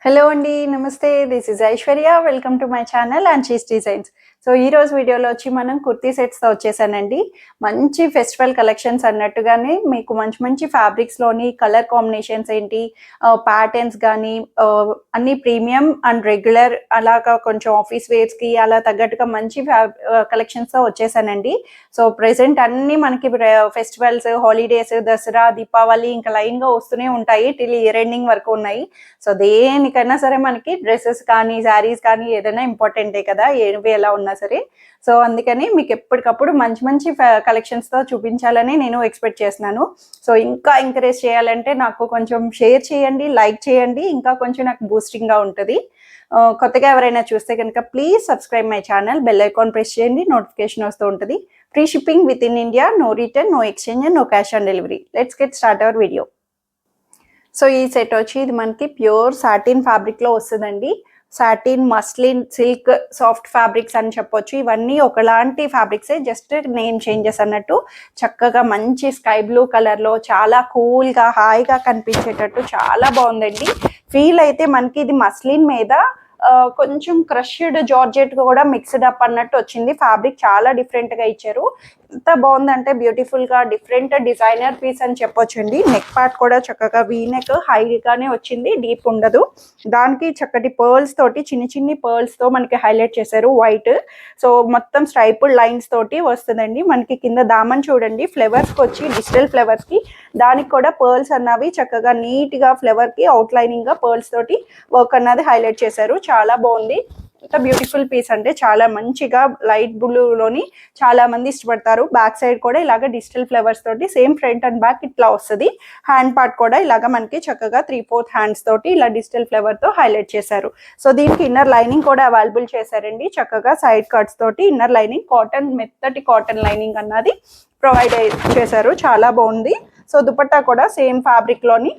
Hello అండి. నమస్తే. This is Aishwarya. Welcome to my channel Anchis designs. So ఈరోజు వీడియోలో వచ్చి మనం కుర్తీ సెట్స్‌తో వచ్చేసానండి. మంచి ఫెస్టివల్ కలెక్షన్స్ అన్నట్టుగానే మీకు మంచి మంచి ఫ్యాబ్రిక్స్‌లోని కలర్ కాంబినేషన్స్ ఏంటి, ప్యాటర్న్స్ గానీ అన్నీ ప్రీమియం అండ్ రెగ్యులర్ అలాగా కొంచెం ఆఫీస్ వేర్స్‌కి అలా తగ్గట్టుగా మంచి కలెక్షన్స్‌తో వచ్చేసానండి. సో ప్రెజెంట్ అన్నీ మనకి ఫెస్టివల్స్, హాలిడేస్, దసరా, దీపావళి ఇంకా లైన్‌గా వస్తూనే ఉంటాయి. టిల్ ఇయర్ ఎండింగ్ వరకు ఉన్నాయి. సో దేనికైనా సరే మనకి డ్రెస్సెస్ కానీ, శారీస్ కానీ ఏదైనా ఇంపార్టెంటే కదా! ఏవి ఎలా ఉన్నా సరే. సో అందుకని మీకు ఎప్పటికప్పుడు మంచి మంచి కలెక్షన్స్‌తో చూపించాలని నేను ఎక్స్‌పెక్ట్ చేస్తున్నాను. సో ఇంకా ఎంకరేజ్ చేయాలంటే నాకు కొంచెం షేర్ చేయండి, లైక్ చేయండి. ఇంకా కొంచెం నాకు బూస్టింగ్‌గా ఉంటది. కొత్తగా ఎవరైనా చూస్తే గనుక please subscribe my channel. Bell icon press చేయండి. నోటిఫికేషన్ వస్తూ ఉంటది. Free shipping with in India. No return, no exchange and no cash on delivery. Let's get start our video. So ఈ సెట్ వచ్చి ఇది మనకి ప్యూర్ సాటిన్ ఫ్యాబ్రిక్‌లో వస్తదండి. Satin, muslin, silk, soft fabrics అని చెప్పొచ్చు. ఇవన్నీ ఒకలాంటి ఫ్యాబ్రిక్సే, జస్ట్ నేమ్ చేంజెస్ అన్నట్టు. చక్కగా మంచి స్కై బ్లూ కలర్‌లో చాలా కూల్‌గా, హాయిగా కనిపించేటట్టు చాలా బావుందండి. ఫీల్ అయితే మనకి ఇది మస్లిన్ మీద కొంచెం క్రష్డ్ జార్జెట్ కూడా మిక్స్డ్ అప్ అన్నట్టు వచ్చింది. ఫ్యాబ్రిక్ చాలా డిఫరెంట్‌గా ఇచ్చారు. ఎంత బాగుందంటే బ్యూటిఫుల్‌గా డిఫరెంట్ డిజైనర్ పీస్ అని చెప్పొచ్చండి. నెక్ పార్ట్ కూడా చక్కగా వీ నెక్ హైగానే వచ్చింది, డీప్ ఉండదు. దానికి చక్కటి పర్ల్స్ తోటి చిన్ని పర్ల్స్‌తో మనకి హైలైట్ చేశారు వైట్. సో మొత్తం స్ట్రైపుడ్ లైన్స్ తోటి వస్తుందండి. మనకి కింద దామన్ చూడండి, ఫ్లవర్స్‌కి వచ్చి డిజిటల్ ఫ్లవర్స్‌కి దానికి కూడా పర్ల్స్ అన్నవి చక్కగా నీట్‌గా ఫ్లవర్‌కి అవుట్‌లైనింగ్‌గా పర్ల్స్ తోటి వర్క్ అన్నది హైలైట్ చేశారు. చాలా బాగుంది. ఎంత బ్యూటిఫుల్ పీస్ అంటే చాలా మంచిగా లైట్ బ్లూలోని చాలా మంది ఇష్టపడతారు. బ్యాక్ సైడ్ కూడా ఇలాగ డిజిటల్ ఫ్లవర్స్ తోటి సేమ్ ఫ్రంట్ అండ్ బ్యాక్ ఇట్లా వస్తుంది. హ్యాండ్ పార్ట్ కూడా ఇలాగ మనకి చక్కగా 3/4 హ్యాండ్స్ తోటి ఇలా డిజిటల్ ఫ్లవర్ తో హైలైట్ చేశారు. సో దీనికి ఇన్నర్ లైనింగ్ కూడా అవైలబుల్ చేశారండి. చక్కగా సైడ్ కట్స్ తోటి ఇన్నర్ లైనింగ్ కాటన్, మెత్తటి కాటన్ లైనింగ్ అన్నది ప్రొవైడ్ చేశారు. చాలా బాగుంది. సో దుపట్టా కూడా సేమ్ ఫ్యాబ్రిక్ లోని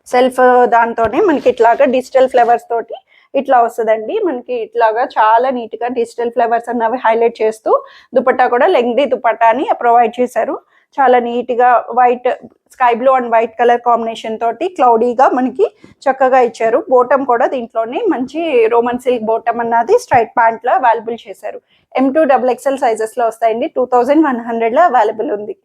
సెల్ఫ్ దాంతోనే మనకి ఇట్లాగా డిజిటల్ ఫ్లవర్స్ తోటి ఇట్లా వస్తుందండి. మనకి ఇట్లాగా చాలా నీట్ గా డిజిటల్ ఫ్లవర్స్ అన్నవి హైలైట్ చేస్తూ దుపట్టా కూడా లెంగ్దీ దుపట్టాని ప్రొవైడ్ చేశారు. చాలా నీట్ గా white, sky blue and white colour combination తోటి క్లౌడీగా మనకి చక్కగా ఇచ్చారు. బోటమ్ కూడా దీంట్లోనే మంచి రోమన్ సిల్క్ బోటమ్ అన్నది స్ట్రైట్ ప్యాంట్ లో అవైలబుల్ చేశారు. M2 XXL సైజెస్ లో వస్తాయండి. 2100 లో అవైలబుల్ ఉంది.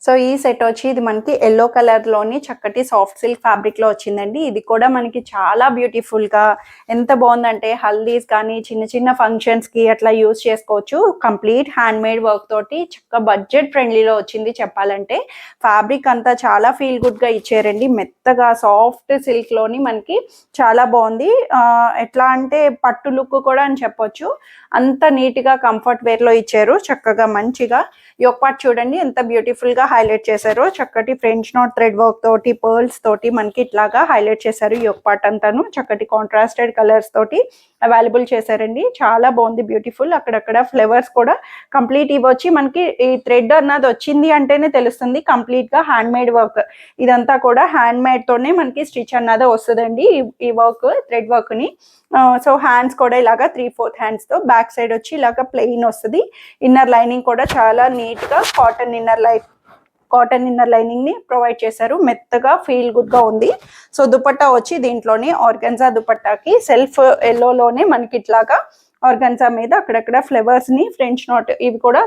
సో ఈ సెట్ వచ్చి ఇది మనకి ఎల్లో కలర్లోని చక్కటి సాఫ్ట్ సిల్క్ ఫ్యాబ్రిక్లో వచ్చిందండి. ఇది కూడా మనకి చాలా బ్యూటిఫుల్గా ఎంత బాగుందంటే హల్దీస్ కానీ చిన్న ఫంక్షన్స్కి అట్లా యూజ్ చేసుకోవచ్చు. కంప్లీట్ హ్యాండ్ మేడ్ వర్క్ తోటి చక్క బడ్జెట్ ఫ్రెండ్లీలో వచ్చింది చెప్పాలంటే. ఫ్యాబ్రిక్ అంతా చాలా ఫీల్ గుడ్గా ఇచ్చారండి. మెత్తగా సాఫ్ట్ సిల్క్లోని మనకి చాలా బాగుంది. ఎట్లా అంటే పట్టు లుక్ కూడా అని చెప్పొచ్చు. అంత నీట్గా కంఫర్ట్ వేర్లో ఇచ్చారు. చక్కగా మంచిగా యోక్ పార్ట్ చూడండి ఎంత బ్యూటిఫుల్గా హైలైట్ చేశారో. చక్కటి ఫ్రెంచ్ నాట్ థ్రెడ్ వర్క్ తోటి పర్ల్స్ తోటి మనకి ఇట్లాగా హైలైట్ చేశారు. యోక్ పార్ట్ అంతాను చక్కటి కాంట్రాస్టెడ్ కలర్స్ తోటి అవైలబుల్ చేశారండి. చాలా బాగుంది, బ్యూటిఫుల్. అక్కడక్కడ ఫ్లవర్స్ కూడా కంప్లీట్ ఇవి వచ్చి మనకి ఈ థ్రెడ్ అన్నది వచ్చింది అంటేనే తెలుస్తుంది కంప్లీట్గా హ్యాండ్ మేడ్ వర్క్. ఇదంతా కూడా హ్యాండ్ మేడ్ తోనే మనకి స్టిచ్ అన్నది వస్తుందండి ఈ వర్క్, థ్రెడ్ వర్క్ ని. సో హ్యాండ్స్ కూడా ఇలాగా 3/4 హ్యాండ్స్ తో, బ్యాక్ సైడ్ వచ్చి ఇలాగా ప్లెయిన్ వస్తుంది. ఇన్నర్ లైనింగ్ కూడా చాలా నీట్ గా కాటన్ ఇన్నర్ లైనింగ్ ని ప్రొవైడ్ చేశారు. మెత్తగా ఫీల్ గుడ్ గా ఉంది. సో దుపట్టా వచ్చి దీంట్లోనే ఆర్గన్జా దుపట్టాకి సెల్ఫ్ ఎల్లోలోనే మనకి ఇట్లాగా ఆర్గన్జా మీద అక్కడక్కడ ఫ్లవర్స్ ని ఫ్రెంచ్ నాట్ ఇవి కూడా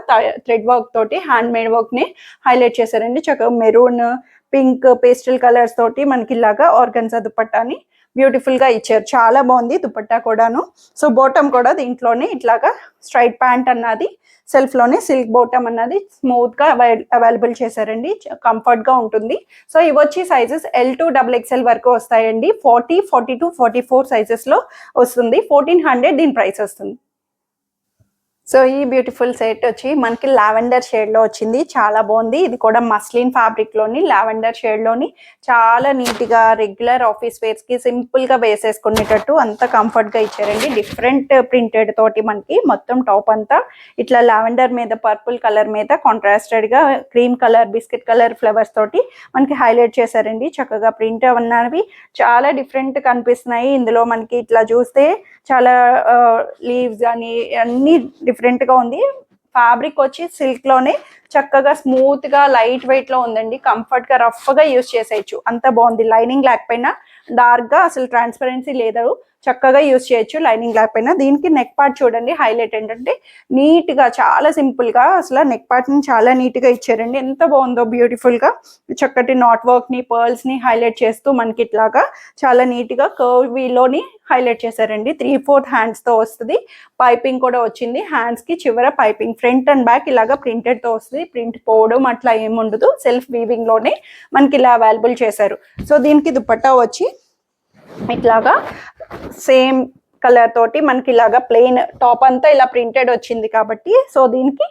థ్రెడ్ వర్క్ తోటి హ్యాండ్ మేడ్ వర్క్ ని హైలైట్ చేశారండి. చక్కగా మెరూన్, పింక్, పేస్టల్ కలర్స్ తోటి మనకి ఇలాగా ఆర్గన్జా దుపట్టాని బ్యూటిఫుల్ గా ఇచ్చారు. చాలా బాగుంది దుపట్టా కూడాను. సో బోటమ్ కూడా దీంట్లోనే ఇట్లాగా స్ట్రైట్ ప్యాంట్ అన్నది సెల్ఫ్ లోనే సిల్క్ బోటమ్ అన్నది స్మూత్ గా అవైలబుల్ చేశారండి. కంఫర్ట్ గా ఉంటుంది. సో ఇవి వచ్చి సైజెస్ L2 XXL వరకు వస్తాయండి. 40, 42, 44 సైజెస్ లో వస్తుంది. 1400 దీని ప్రైస్ వస్తుంది. సో ఈ బ్యూటిఫుల్ సెట్ వచ్చి మనకి లావెండర్ షేడ్ లో వచ్చింది. చాలా బాగుంది. ఇది కూడా మస్లిన్ ఫ్యాబ్రిక్ లోని లావెండర్ షేడ్ లోని చాలా నీట్ గా రెగ్యులర్ ఆఫీస్ వేర్స్ కి సింపుల్ గా వేసేసుకునేటట్టు అంత కంఫర్ట్ గా ఇచ్చారండి. డిఫరెంట్ ప్రింటెడ్ తోటి మనకి మొత్తం టాప్ అంతా ఇట్లా లావెండర్ మీద పర్పుల్ కలర్ మీద కాంట్రాస్టెడ్ గా cream colour, biscuit colour flowers తోటి మనకి హైలైట్ చేశారండి. చక్కగా ప్రింట్ ఉన్నవి చాలా డిఫరెంట్ కనిపిస్తున్నాయి. ఇందులో మనకి ఇట్లా చూస్తే చాలా లీవ్స్ కానీ అన్ని డిఫరెంట్ గా ఉంది. ఫ్యాబ్రిక్ వచ్చి సిల్క్ లోనే చక్కగా స్మూత్ గా లైట్ వెయిట్ లో ఉందండి. కంఫర్ట్ గా రఫ్ గా యూస్ చేసేయచ్చు, అంత బాగుంది. లైనింగ్ లేకపోయినా డార్క్ గా అసలు ట్రాన్స్పరెన్సీ లేదు, చక్కగా యూస్ చేయొచ్చు లైనింగ్ లేకపోయినా. దీనికి నెక్ పార్ట్ చూడండి, హైలైట్ ఏంటంటే నీట్ గా చాలా సింపుల్ గా అసలు నెక్ పార్ట్ ని చాలా నీట్ గా ఇచ్చారండి. ఎంత బాగుందో బ్యూటిఫుల్ గా చక్కటి నాట్ వర్క్ ని పర్ల్స్ ని హైలైట్ చేస్తూ మనకి ఇట్లాగా చాలా నీట్ గా కర్వీలోని హైలైట్ చేశారండి. 3/4 హ్యాండ్స్ తో వస్తుంది. పైపింగ్ కూడా వచ్చింది హ్యాండ్స్ కి, చివర పైపింగ్ ఫ్రంట్ అండ్ బ్యాక్ ఇలాగా ప్రింటెడ్ తో వస్తుంది. ప్రింట్ పోవడం అట్లా ఏముండదు, సెల్ఫ్ వీవింగ్ లోనే మనకి ఇలా అవైలబుల్ చేశారు. సో దీనికి దుపట్టా వచ్చి ఇట్లాగా సేమ్ కలర్ తోటి మనకి ఇలాగా ప్లెయిన్ టాప్ అంతా ఇలా ప్రింటెడ్ వచ్చింది కాబట్టి, సో దీనికి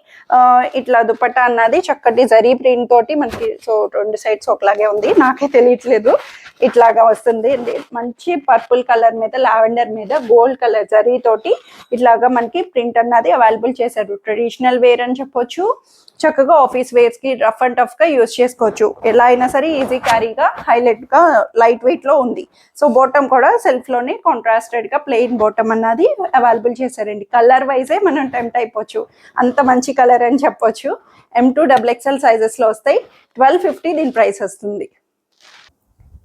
ఇట్లా దుపట్టా అన్నది చక్కటి జరీ ప్రింట్ తోటి మనకి, సో 2 సైడ్స్ ఒకలాగే ఉంది, నాకే తెలియట్లేదు, ఇట్లాగా వస్తుంది. మంచి పర్పుల్ కలర్ మీద, లావెండర్ మీద గోల్డ్ కలర్ జరీ తోటి ఇట్లాగా మనకి ప్రింట్ అన్నది అవైలబుల్ చేశారు. ట్రెడిషనల్ వేర్ అని చెప్పొచ్చు, చక్కగా ఆఫీస్ వేర్స్ కి రఫ్ అండ్ టఫ్ గా యూస్ చేసుకోవచ్చు. ఎలా అయినా సరే ఈజీ క్యారీగా హైలైట్ గా లైట్ వెయిట్ లో ఉంది. సో బాటమ్ కూడా సెల్ఫ్ లోనే కాంట్రాస్టెడ్ గా ప్లెయిన్ బాటమ్ అన్నది అవైలబుల్ చేశారండి. కలర్ వైజే మనం టెంప్ట్ అయిపోవచ్చు, అంత మంచి కలర్ అని చెప్పొచ్చు. M2 XXL సైజెస్ లో వస్తాయి. 1250 దీని ప్రైస్ వస్తుంది.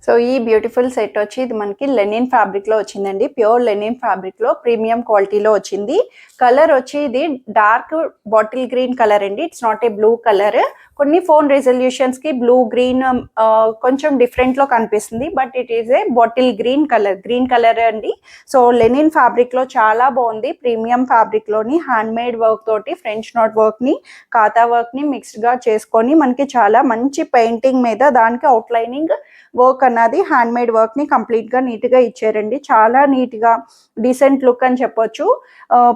సో ఈ బ్యూటిఫుల్ సెట్ వచ్చి ఇది మనకి లెనిన్ ఫ్యాబ్రిక్ లో వచ్చిందండి. ప్యూర్ లెనిన్ ఫ్యాబ్రిక్ లో ప్రీమియం క్వాలిటీలో వచ్చింది. కలర్ వచ్చి ఇది డార్క్ బాటిల్ గ్రీన్ కలర్ అండి, it's not a blue colour. కొన్ని ఫోన్ రెజల్యూషన్స్ కి బ్లూ గ్రీన్ కొంచెం డిఫరెంట్ లో కనిపిస్తుంది, but it is a bottle green colour అండి. సో లెనిన్ ఫ్యాబ్రిక్ లో చాలా బాగుంది. ప్రీమియం ఫ్యాబ్రిక్ లోని హ్యాండ్ మేడ్ వర్క్ తోటి ఫ్రెంచ్ నాట్ వర్క్ ని, కాతా వర్క్ ని మిక్స్డ్ గా చేసుకొని మనకి చాలా మంచి పెయింటింగ్ మీద దానికి అవుట్లైనింగ్ వర్క్ అన్నది హ్యాండ్ మేడ్ వర్క్ ని కంప్లీట్ గా నీట్ గా ఇచ్చారండి. చాలా నీట్ గా డీసెంట్ లుక్ అని చెప్పొచ్చు.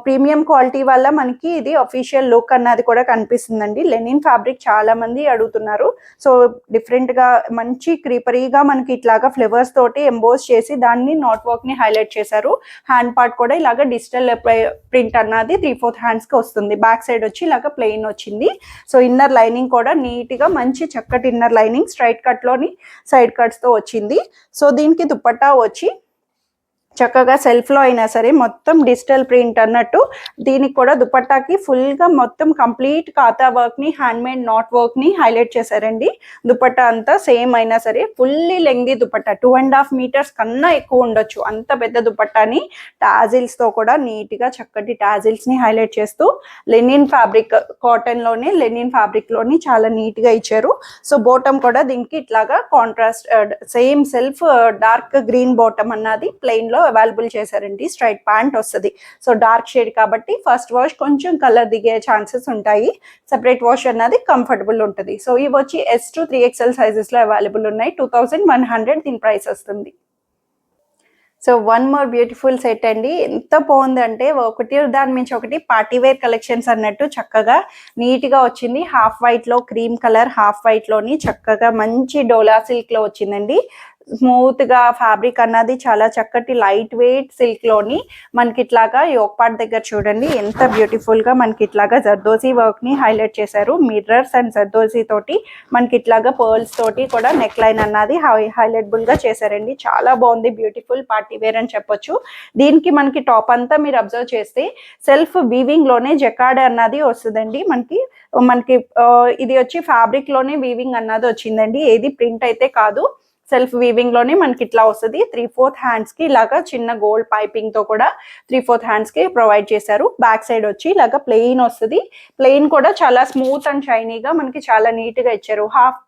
ప్రీమియం క్వాలిటీ వల్ల మనకి ఇది అఫీషియల్ లుక్ అన్నది కూడా కనిపిస్తుందండి. లెనిన్ ఫ్యాబ్రిక్ చాలా మంది అడుగుతున్నారు. సో డిఫరెంట్ గా మంచి క్రీపరీగా మనకి ఇట్లాగా ఫ్లవర్స్ తోటి ఎంబోస్ చేసి దాన్ని నాట్ వర్క్ ని హైలైట్ చేశారు. హ్యాండ్ పార్ట్ కూడా ఇలాగా డిజిటల్ ప్రింట్ అన్నది 3/4 హ్యాండ్స్ కి వస్తుంది. బ్యాక్ సైడ్ వచ్చి ఇలాగా ప్లెయిన్ వచ్చింది. సో ఇన్నర్ లైనింగ్ కూడా నీట్ గా మంచి చక్కటి ఇన్నర్ లైనింగ్ స్ట్రైట్ కట్ లోని సైడ్ కట్స్ తో వచ్చింది. సో దీనికి దుపట్టా వచ్చి చక్కగా సెల్ఫ్ లో అయినా సరే మొత్తం డిజిటల్ ప్రింట్ అన్నట్టు దీనికి కూడా దుపట్టాకి ఫుల్ గా మొత్తం కంప్లీట్ కాతా వర్క్ ని, హ్యాండ్ మేడ్ నాట్ వర్క్ ని హైలైట్ చేశారండి. దుపట్టా అంతా సేమ్ అయినా సరే ఫుల్లీ లెంగ్దీ దుపట్టా, 2.5 మీటర్స్ కన్నా ఎక్కువ ఉండొచ్చు అంత పెద్ద దుపట్టాని టాజిల్స్ తో కూడా నీట్ గా చక్కటి టాజిల్స్ ని హైలైట్ చేస్తూ లెనిన్ ఫ్యాబ్రిక్, కాటన్ లోనే లెనిన్ ఫ్యాబ్రిక్ లోని చాలా నీట్ గా ఇచ్చారు. సో బాటమ్ కూడా దీనికి ఇట్లాగా contrast same self dark green bottom అన్నది ప్లెయిన్ లో అవైలబుల్ చేశారండి. స్ట్రైట్ ప్యాంట్ వస్తుంది. సో డార్క్ షేడ్ కాబట్టి ఫస్ట్ వాష్ కొంచెం కలర్ దిగే ఛాన్సెస్ ఉంటాయి, సెపరేట్ వాష్ అన్నది కంఫర్టబుల్ ఉంటుంది. సో ఇవి వచ్చి S2 3XL సైజెస్ లో అవైలబుల్ ఉన్నాయి. 2100 దీని ప్రైస్ వస్తుంది. So one more beautiful set అండి, ఎంత బాగుందంటే ఒకటి దాని మించి ఒకటి పార్టీ వేర్ కలెక్షన్స్ అన్నట్టు చక్కగా నీట్ గా వచ్చింది. హాఫ్ వైట్ లో క్రీమ్ కలర్, హాఫ్ వైట్ లోని చక్కగా మంచి డోలా సిల్క్ లో వచ్చిందండి. స్మూత్ గా ఫ్యాబ్రిక్ అన్నది చాలా చక్కటి లైట్ వెయిట్ సిల్క్ లోని మనకి ఇట్లాగా యోక్ పార్ట్ దగ్గర చూడండి ఎంత బ్యూటిఫుల్ గా మనకి ఇట్లాగా జర్దోజీ వర్క్ ని హైలైట్ చేశారు. మిర్రర్స్ అండ్ జర్దోజీ తోటి మనకి ఇట్లాగా పర్ల్స్ తోటి కూడా నెక్ లైన్ అన్నది హైలైటబుల్ గా చేశారండి. చాలా బాగుంది, బ్యూటిఫుల్ పార్టీ వేర్ అని చెప్పొచ్చు. దీనికి మనకి టాప్ అంతా మీరు అబ్జర్వ్ చేస్తే సెల్ఫ్ వీవింగ్ లోనే జకార్డ్ అన్నది వస్తుందండి. మనకి ఇది వచ్చి ఫ్యాబ్రిక్ లోనే వీవింగ్ అన్నది వచ్చిందండి, ఏది ప్రింట్ అయితే కాదు. సెల్ఫ్ వీవింగ్ లోనే మనకి ఇట్లా వస్తుంది. 3/4 హ్యాండ్స్ కి ఇలాగా చిన్న గోల్డ్ పైపింగ్ తో కూడా 3/4 హ్యాండ్స్ కి ప్రొవైడ్ చేశారు. బ్యాక్ సైడ్ వచ్చి ఇలాగా ప్లెయిన్ వస్తుంది. ప్లెయిన్ కూడా చాలా స్మూత్ అండ్ షైనీగా మనకి చాలా నీట్ గా ఇచ్చారు. హాఫ్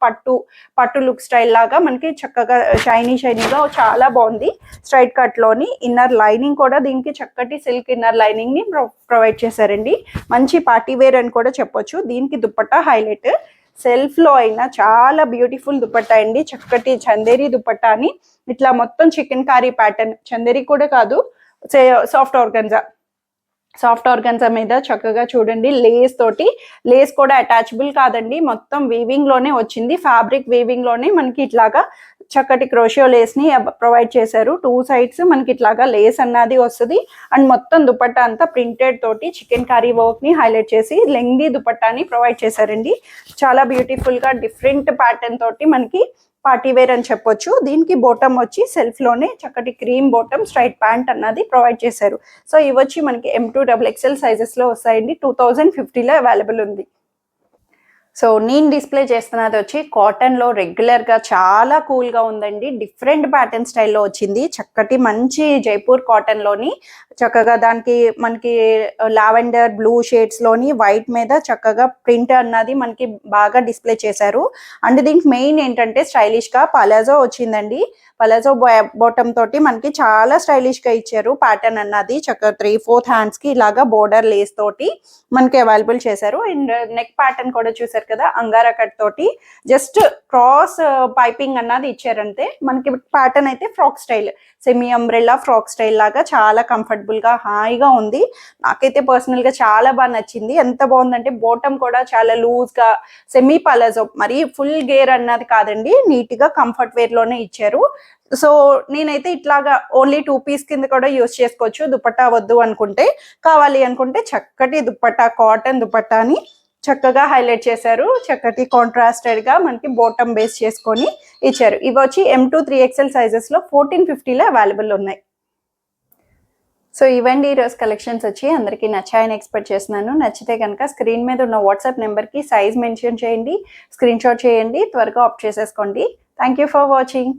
పట్టు లుక్ స్టైల్ లాగా మనకి చక్కగా షైనీగా చాలా బాగుంది. స్ట్రైట్ కట్ లోని ఇన్నర్ లైనింగ్ కూడా దీనికి చక్కటి సిల్క్ ఇన్నర్ లైనింగ్ ని ప్రొవైడ్ చేశారండి. మంచి పార్టీ వేర్ అని కూడా చెప్పొచ్చు. దీనికి దుపట్టా హైలైట్, సెల్ఫ్ లో అయినా చాలా బ్యూటిఫుల్ దుపట్టా అండి. చక్కటి చందేరి దుపట్టాని ఇట్లా మొత్తం చికెన్ కారీ ప్యాటర్న్, చందేరి కూడా కాదు, సాఫ్ట్ ఆర్గన్జా మీద చక్కగా చూడండి లేస్ తోటి, లేస్ కూడా అటాచబుల్ కాదండి, మొత్తం వీవింగ్ లోనే వచ్చింది. ఫ్యాబ్రిక్ వీవింగ్ లోనే మనకి ఇట్లాగా చక్కటి క్రోషియో లేస్ ని ప్రొవైడ్ చేశారు. 2 సైడ్స్ మనకి ఇట్లాగా లేస్ అన్నది వస్తుంది. అండ్ మొత్తం దుపట్టా అంతా ప్రింటెడ్ తోటి చికెన్ కర్రీ వర్క్ ని హైలైట్ చేసి లెంగ్దీ దుపట్టాని ప్రొవైడ్ చేశారండి. చాలా బ్యూటిఫుల్ గా డిఫరెంట్ ప్యాటర్న్ తోటి మనకి పార్టీ వేర్ అని చెప్పొచ్చు. దీనికి బాటమ్ వచ్చి సెల్ఫ్ లోనే చక్కటి క్రీమ్ బాటమ్, స్ట్రైట్ ప్యాంట్ అన్నది ప్రొవైడ్ చేశారు. సో ఇవి వచ్చి మనకి M2 XXL సైజెస్ లో వస్తాయండి. 2050లో అవైలబుల్ ఉంది. సో నేను డిస్ప్లే చేస్తున్నది వచ్చి కాటన్లో రెగ్యులర్గా చాలా కూల్గా ఉందండి. డిఫరెంట్ ప్యాటర్న్ స్టైల్లో వచ్చింది. చక్కటి మంచి జైపూర్ కాటన్లోని చక్కగా దానికి మనకి లావెండర్ బ్లూ షేడ్స్లోని వైట్ మీద చక్కగా ప్రింట్ అన్నది మనకి బాగా డిస్ప్లే చేశారు. అండ్ దీనికి మెయిన్ ఏంటంటే స్టైలిష్గా పలాజో వచ్చిందండి. పలాజో బాటమ్ తోటి మనకి చాలా స్టైలిష్గా ఇచ్చారు. ప్యాటర్న్ అన్నది చక్కగా 3/4 హ్యాండ్స్కి ఇలాగా బోర్డర్ లేస్ తోటి మనకి అవైలబుల్ చేశారు. అండ్ నెక్ ప్యాటర్న్ కూడా చూసారు కదా, అంగారా కట్ తోటి జస్ట్ క్రాస్ పైపింగ్ అన్నది ఇచ్చారంతే. మనకి ప్యాటర్న్ అయితే frock style, semi umbrella frock style లాగా చాలా కంఫర్టబుల్ గా హాయిగా ఉంది. నాకైతే పర్సనల్ గా చాలా బాగా నచ్చింది. ఎంత బాగుందంటే బాటమ్ కూడా చాలా లూజ్ గా సెమీ పలాజో, మరి ఫుల్ గేర్ అన్నది కాదండి, నీట్ గా కంఫర్ట్ వేర్ లోనే ఇచ్చారు. సో నేనైతే ఇట్లాగా ఓన్లీ 2 పీస్ కింద కూడా యూస్ చేసుకోవచ్చు. దుపట్టా వద్దు అనుకుంటే, కావాలి అనుకుంటే చక్కటి దుపట్టా, కాటన్ దుపట్టాని చక్కగా హైలైట్ చేశారు. చక్కటి కాంట్రాస్టెడ్ గా మనకి బాటమ్ బేస్ చేసుకొని ఇచ్చారు. ఇవి వచ్చి M2 3XL సైజెస్ లో 1450లో అవైలబుల్ ఉన్నాయి. సో ఇవండి ఈరోజు కలెక్షన్స్ వచ్చి అందరికీ నచ్చాయని ఎక్స్పెక్ట్ చేస్తున్నాను. నచ్చితే కనుక స్క్రీన్ మీద ఉన్న వాట్సాప్ నెంబర్కి సైజ్ మెన్షన్ చేయండి, స్క్రీన్ షాట్ చేయండి, త్వరగా ఆప్ట్ చేసేసుకోండి. Thank you for watching.